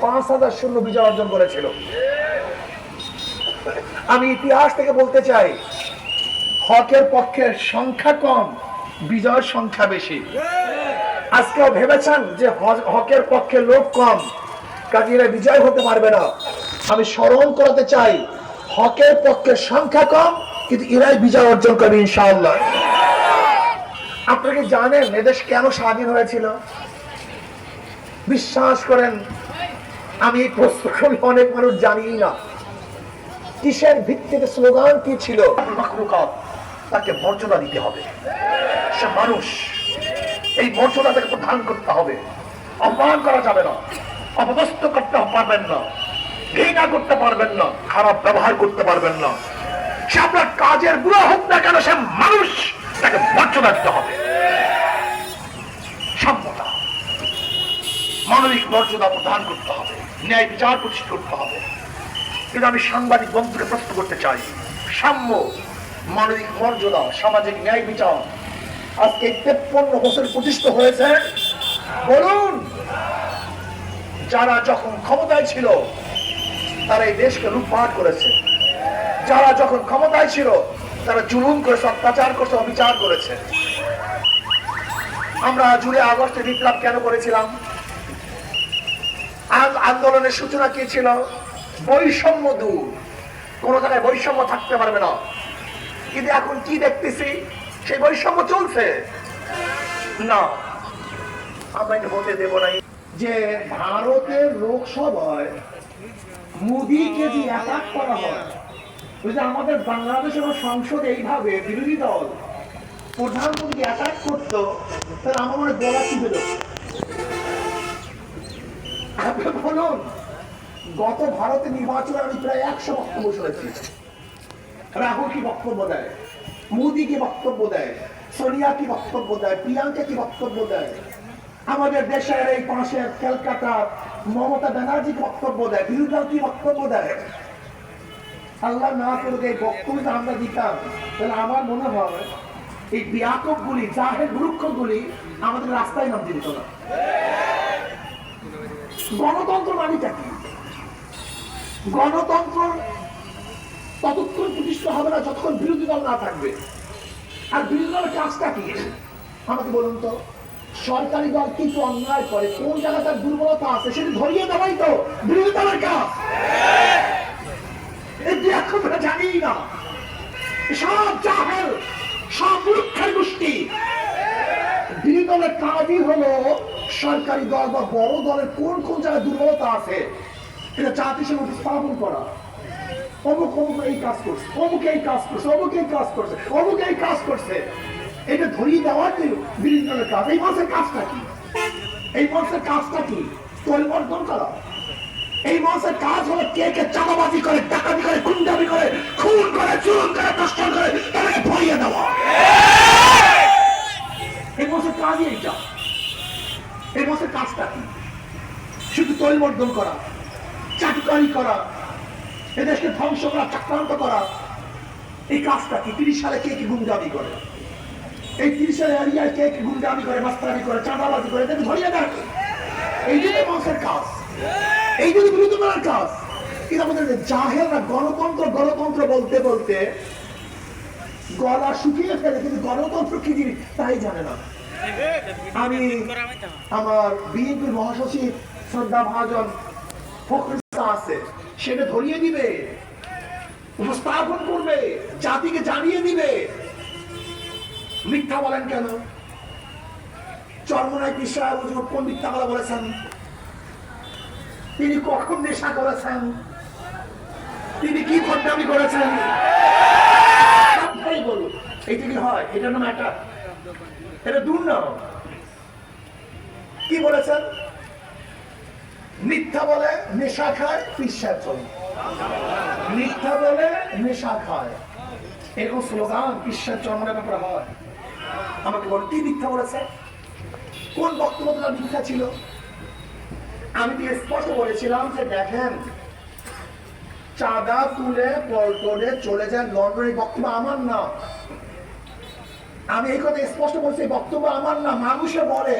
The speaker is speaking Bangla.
5,000 শূন্য বিজয় অর্জন করেছিল। আমি ইতিহাস থেকে বলতে চাই, হকের পক্ষে সংখ্যা কম, বিজয়ের সংখ্যা বেশি। আজকেও ভেবেছেন যে হকের পক্ষে লোক কম, কাজে এরা বিজয় হতে পারবে না। আমি স্মরণ করাতে চাই, হকের পক্ষে সংখ্যা কম, কিন্তু এরাই বিজয় অর্জন করবে ইনশাআল্লাহ। আপনারা কি জানেন এদেশ কেন স্বাধীন হয়েছিল? বিশ্বাস করেন, আমি এই প্রশ্ন করি, অনেক মানুষ জানি না কিসের ভিত্তিতে, স্লোগান কি ছিল। তাকে মর্যাদা দিতে হবে, সে মানুষ, এই মর্যাদা তাকে প্রদান করতে হবে। অপমান করা যাবে না, অপদস্থ করতে পারবেন না, ঘৃণা করতে পারবেন না, খারাপ ব্যবহার করতে পারবেন না। সে আপনার কাজের বুড়া হোক না কেন, সে মানুষ, তাকে মর্যাদা দিতে হবে। সম্মতা, মানবিক মর্যাদা প্রদান করতে হবে, ন্যায় বিচার প্রতিষ্ঠা করতে হবে। কিন্তু আমি সাংবাদিক বন্ধুকে প্রশ্ন করতে চাই, সাম্য, মানবিক মর্যাদা, সামাজিক ন্যায় বিচার আজকে 53 বছর প্রতিষ্ঠা হয়েছে। বলুন, যারা যখন ক্ষমতায় ছিল তারা এই দেশকে লুটপাট করেছে, যারা যখন ক্ষমতায় ছিল তারা জুলুম করেছে, অত্যাচার করেছে, অবিচার করেছে। আমরা জুলাই আগস্টে বিপ্লব কেন করেছিলাম? আন্দোলনের সূচনা কি ছিল? বৈষম্য দূর, কোন জায়গায় বৈষম্য থাকতে পারবে না। কিন্তু এখন কি দেখতেছি, সেই বৈষম্য চলছে না। আমরা হতে দেব না যে ভারতের লোকসভায় মোদীকে যে অ্যাটাক করা হয়, যদি আমাদের বাংলাদেশের সংসদে এইভাবে বিরোধী দল প্রধানমন্ত্রী অ্যাটাক করতো, তাহলে আমার মনে গলা টিপে দেব। আপনি বলুন, গত ভারতের নির্বাচনে আমি প্রায় 100 বক্তব্য শুনেছি। রাহুল কি বক্তব্য দেয়, মোদী কি বক্তব্য দেয়, সোনিয়া কি বক্তব্য দেয়, প্রিয়াঙ্কা কি বক্তব্য দেয়, আমাদের দেশের এই পাশের কলকাতা মমতা ব্যানার্জি বক্তব্য দেয়, বিরোধী দল কি বক্তব্য দেয়। আল্লাহ না করুক এই বক্তব্য আমরা দিতাম, তাহলে আমার মনে হয় এই বিয়াকব গুলি, জাহের মূর্খ গুলি আমাদের রাস্তায় নামতে দিত না। গণতন্ত্র মানেটা কি? গণতন্ত্র ততক্ষণ প্রতিষ্ঠা হবে না যতক্ষণ বিরোধী দল না থাকবে। আর বিরোধী দলের কাজটা কি আমাকে বলুন তো? সরকারি দল কিন্তু অন্যায় করে, কোন জায়গায় তার দুর্বলতা আছে সেটা ধরিয়ে দেওয়াই তো বিরোধী দলের কাজ। আমরা জানি না, সব জাহেল, সব মূর্খের গোষ্ঠী। বিরোধী দলের কাজই হলো সরকারি দল বা বড় দলের কোন কোন জায়গায় দুর্বলতা আছে এটা জাতির সামনে উপস্থাপন করা। অমুক অমুক এই কাজ করছে, অমুক এই কাজ করছে, অমুক এই কাজ করছে, অমুক এই কাজ করছে, এটা ধরিয়ে দেওয়ার বিরোধী দলের কাজ। এই মানুষের কাজটা কি? এই মানুষের কাজটা কি? পরিবর্তন করা। এই মানুষের কাজ হলো কে কে চাঁদাবাজি করে, ডাকাতি করে, গুন্ডামি করে, খুন করে, চুরুন করে, দর্শন করে, তাদেরকে ভরিয়ে দেওয়া। এই মানুষের কাজই এইটা। এই মানুষের কাজটা কি? শুধু পরিবর্তন করা, চাটুকারি করা, এদেশকে ধ্বংস করা, চক্রান্ত করা। এই কাজটা কি? 30 সালে কে কি গুন্ডামি করে, এই 30 সালে এরিয়ায় কে কি গুন্ডামি করে, মাস্তানি করে, চাঁদাবাজি করে, এদেরকে ধরিয়ে দেয়। এই জন্য মানুষের কাজ, এই জন্য বিরোধী দলের কাজ। কিন্তু আমাদের জাহেলরা গণতন্ত্র গণতন্ত্র বলতে বলতে গলা শুকিয়ে ফেলে, কিন্তু গণতন্ত্র কি জিনিস তাই জানে না। আমি আমার বিএনপির মহাসচিব শ্রদ্ধা ভাজন ফখরুল আছে, সেটা ধরিয়ে দিবে, উপস্থাপন করবে, জাতিকে জানিয়ে দিবে। মিথ্যা বলেন কেন? চরমনাই কৃষ্ণ কোন মিথ্যা কথা বলেছেন? তিনি কখন নেশা করেছেন? তিনি কি ঘটনামি করেছেন? বলুন, এইটা কি হয়? এটার নাম একটা, এটা দুর্নাম। কি বলেছেন? মিথ্যা বলে নেশা খায়, পিসাব চলে। মিথ্যা বলে নেশা খায়, এরকম স্লোগান পিসাব চরমের ব্যাপারে হয়। আমাকে বল, কি মিথ্যা বলেছে? কোন বক্তব্যটা মিথ্যা ছিল? আমি স্পষ্ট বলেছিলাম যে দেখেন, চাঁদা তুলে পল্টনে চলে যায় লন্ডনের বক্তব্য আমার না। আমি এই কথা স্পষ্ট বলছি, বক্তব্য আমার না, মানুষে বলে।